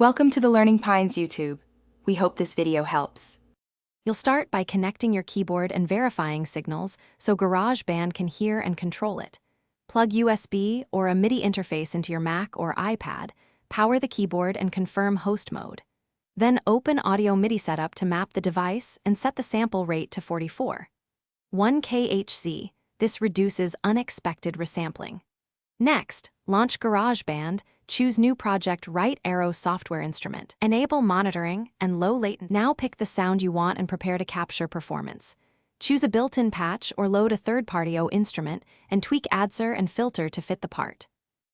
Welcome to the Learning Pines YouTube. We hope this video helps. You'll start by connecting your keyboard and verifying signals so Garageband can hear and control it. Plug USB or a MIDI interface into your Mac or iPad, power the keyboard and confirm host mode. Then open Audio MIDI Setup to map the device and set the sample rate to 44. 1 kHz, this reduces unexpected resampling. Next, launch Garageband, choose New Project Right Arrow software instrument. Enable monitoring and low latency. Now pick the sound you want and prepare to capture performance. Choose a built-in patch or load a third-party instrument and tweak adser and filter to fit the part.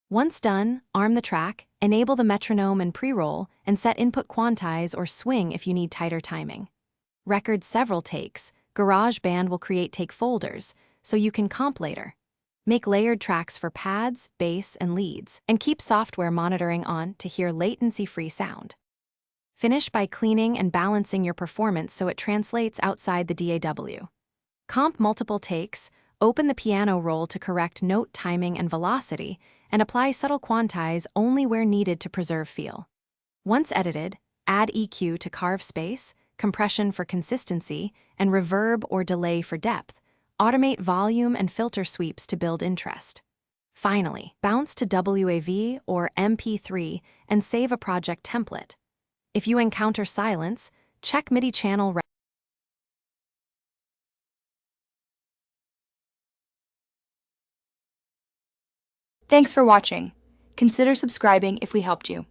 Once done, arm the track, enable the metronome and pre-roll, and set input quantize or swing if you need tighter timing. Record several takes. Garageband will create take folders, so you can comp later. Make layered tracks for pads, bass, and leads, and keep software monitoring on to hear latency-free sound. Finish by cleaning and balancing your performance so it translates outside the DAW. Comp multiple takes, open the piano roll to correct note timing and velocity, and apply subtle quantize only where needed to preserve feel. Once edited, add EQ to carve space, compression for consistency, and reverb or delay for depth. Automate volume and filter sweeps to build interest. Finally, bounce to WAV or MP3 and save a project template. If you encounter silence, check MIDI channel. Thanks for watching. Consider subscribing if we helped you.